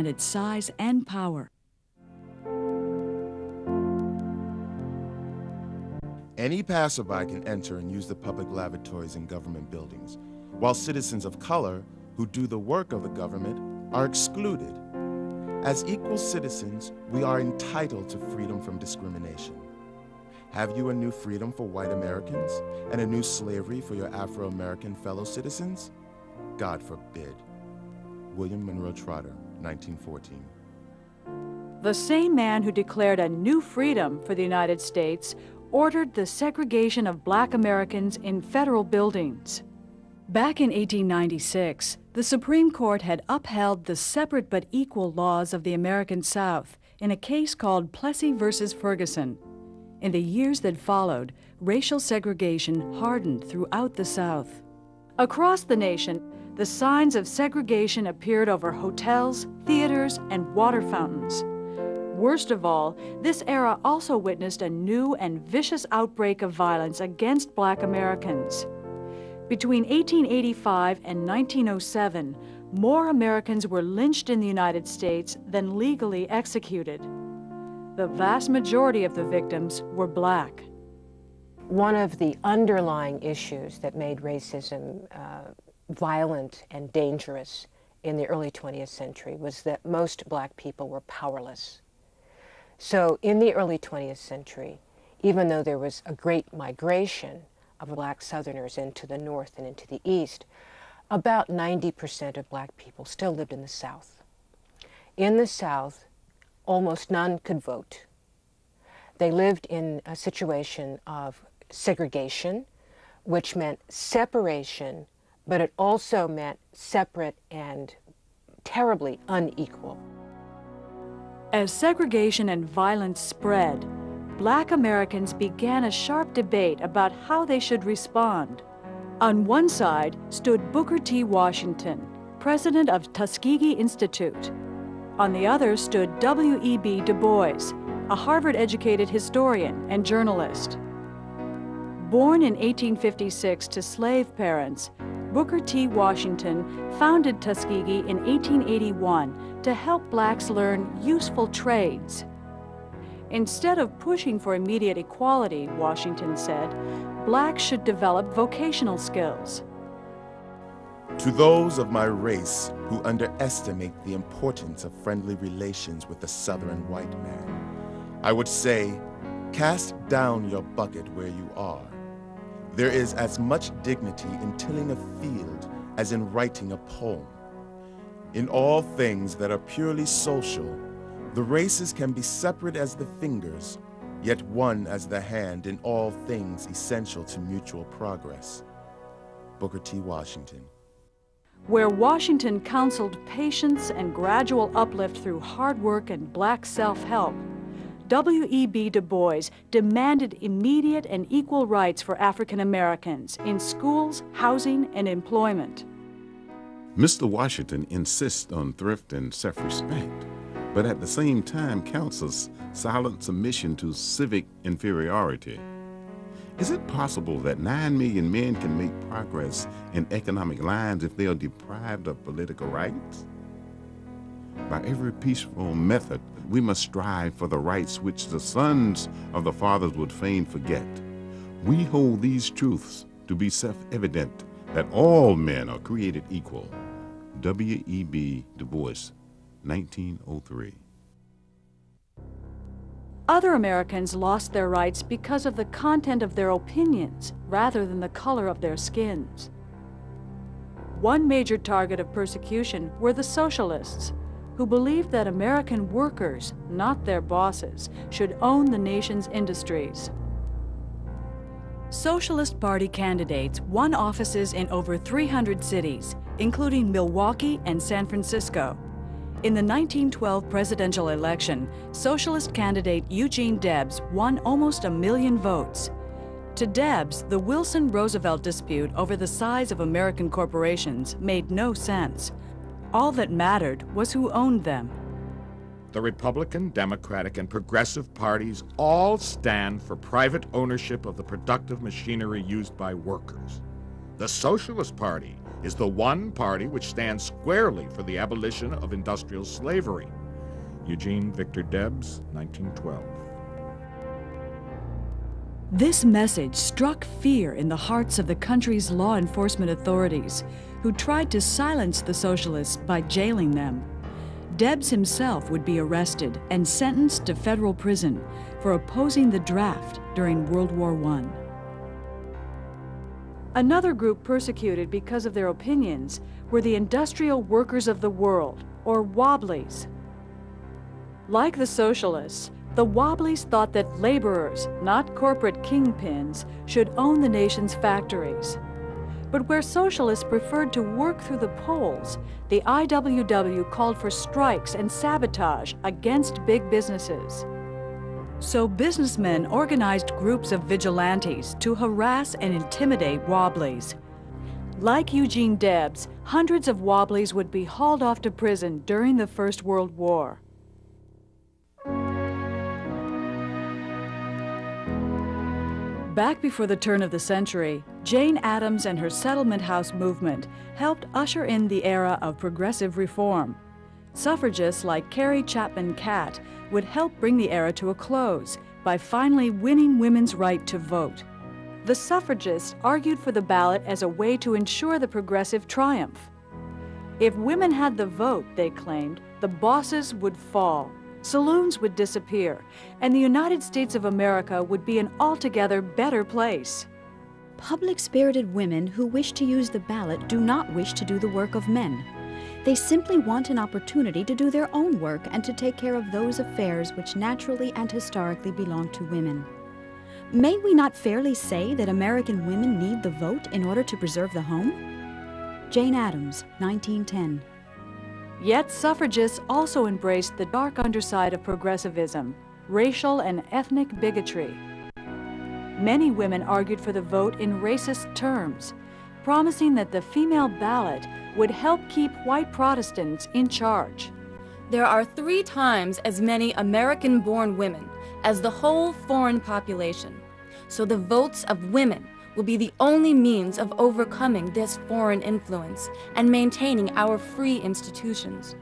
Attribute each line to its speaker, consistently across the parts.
Speaker 1: its size and power.
Speaker 2: Any passerby can enter and use the public lavatories in government buildings, while citizens of color who do the work of the government are excluded. As equal citizens, we are entitled to freedom from discrimination. Have you a new freedom for white Americans and a new slavery for your Afro-American fellow citizens? God forbid. William Monroe Trotter, 1914.
Speaker 1: The same man who declared a new freedom for the United States ordered the segregation of Black Americans in federal buildings. Back in 1896, the Supreme Court had upheld the separate but equal laws of the American South in a case called Plessy versus Ferguson. In the years that followed, racial segregation hardened throughout the South. Across the nation, the signs of segregation appeared over hotels, theaters, and water fountains. Worst of all, this era also witnessed a new and vicious outbreak of violence against Black Americans. Between 1885 and 1907, more Americans were lynched in the United States than legally executed. The vast majority of the victims were Black.
Speaker 3: One of the underlying issues that made racism violent and dangerous in the early 20th century was that most Black people were powerless. So in the early 20th century, even though there was a great migration of Black Southerners into the North and into the East, about 90% of Black people still lived in the South. In the South, almost none could vote. They lived in a situation of segregation, which meant separation, but it also meant separate and terribly unequal.
Speaker 1: As segregation and violence spread, Black Americans began a sharp debate about how they should respond. On one side stood Booker T. Washington, president of Tuskegee Institute. On the other stood W.E.B. Du Bois, a Harvard-educated historian and journalist. Born in 1856 to slave parents, Booker T. Washington founded Tuskegee in 1881 to help Blacks learn useful trades. Instead of pushing for immediate equality, Washington said, Blacks should develop vocational skills.
Speaker 2: To those of my race who underestimate the importance of friendly relations with the Southern white man, I would say, cast down your bucket where you are. There is as much dignity in tilling a field as in writing a poem. In all things that are purely social, the races can be separate as the fingers, yet one as the hand in all things essential to mutual progress. Booker T. Washington.
Speaker 1: Where Washington counseled patience and gradual uplift through hard work and Black self-help, W.E.B. Du Bois demanded immediate and equal rights for African Americans in schools, housing, and employment.
Speaker 4: Mr. Washington insists on thrift and self-respect, but at the same time counsels silent submission to civic inferiority. Is it possible that 9 million men can make progress in economic lines if they are deprived of political rights? By every peaceful method, we must strive for the rights which the sons of the fathers would fain forget. We hold these truths to be self-evident, that all men are created equal. W.E.B. Du Bois, 1903.
Speaker 1: Other Americans lost their rights because of the content of their opinions rather than the color of their skins. One major target of persecution were the socialists, who believed that American workers, not their bosses, should own the nation's industries. Socialist Party candidates won offices in over 300 cities, including Milwaukee and San Francisco. In the 1912 presidential election, socialist candidate Eugene Debs won almost 1 million votes. To Debs, the Wilson-Roosevelt dispute over the size of American corporations made no sense. All that mattered was who owned them.
Speaker 5: The Republican, Democratic, and Progressive parties all stand for private ownership of the productive machinery used by workers. The Socialist Party is the one party which stands squarely for the abolition of industrial slavery. Eugene Victor Debs, 1912.
Speaker 1: This message struck fear in the hearts of the country's law enforcement authorities, who tried to silence the socialists by jailing them. Debs himself would be arrested and sentenced to federal prison for opposing the draft during World War I. Another group persecuted because of their opinions were the Industrial Workers of the World, or Wobblies. Like the socialists, the Wobblies thought that laborers, not corporate kingpins, should own the nation's factories. But where socialists preferred to work through the polls, the IWW called for strikes and sabotage against big businesses. So businessmen organized groups of vigilantes to harass and intimidate Wobblies. Like Eugene Debs, hundreds of Wobblies would be hauled off to prison during the First World War. Back before the turn of the century, Jane Addams and her settlement house movement helped usher in the era of progressive reform. Suffragists like Carrie Chapman Catt would help bring the era to a close by finally winning women's right to vote. The suffragists argued for the ballot as a way to ensure the progressive triumph. If women had the vote, they claimed, the bosses would fall. Saloons would disappear, and the United States of America would be an altogether better place.
Speaker 6: Public-spirited women who wish to use the ballot do not wish to do the work of men. They simply want an opportunity to do their own work and to take care of those affairs which naturally and historically belong to women. May we not fairly say that American women need the vote in order to preserve the home? Jane Addams, 1910.
Speaker 1: Yet suffragists also embraced the dark underside of progressivism, racial and ethnic bigotry. Many women argued for the vote in racist terms, promising that the female ballot would help keep white Protestants in charge.
Speaker 7: There are 3 times as many American-born women as the whole foreign population, so the votes of women will be the only means of overcoming this foreign influence and maintaining our free institutions.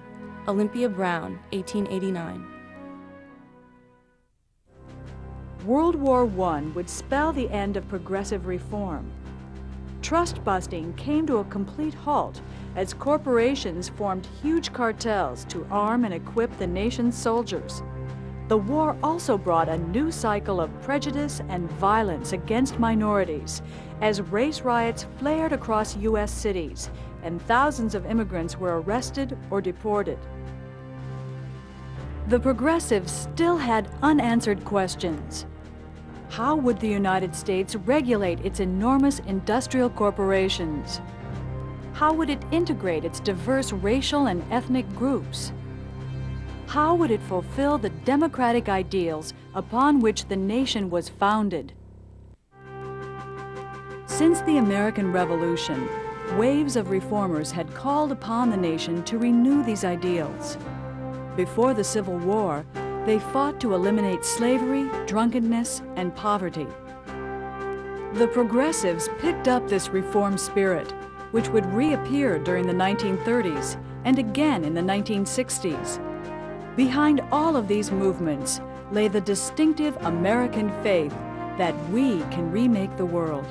Speaker 7: Olympia Brown, 1889.
Speaker 1: World War I would spell the end of progressive reform. Trust busting came to a complete halt as corporations formed huge cartels to arm and equip the nation's soldiers. The war also brought a new cycle of prejudice and violence against minorities as race riots flared across U.S. cities and thousands of immigrants were arrested or deported. The progressives still had unanswered questions. How would the United States regulate its enormous industrial corporations? How would it integrate its diverse racial and ethnic groups? How would it fulfill the democratic ideals upon which the nation was founded? Since the American Revolution, waves of reformers had called upon the nation to renew these ideals. Before the Civil War, they fought to eliminate slavery, drunkenness, and poverty. The progressives picked up this reform spirit, which would reappear during the 1930s and again in the 1960s. Behind all of these movements lay the distinctive American faith that we can remake the world.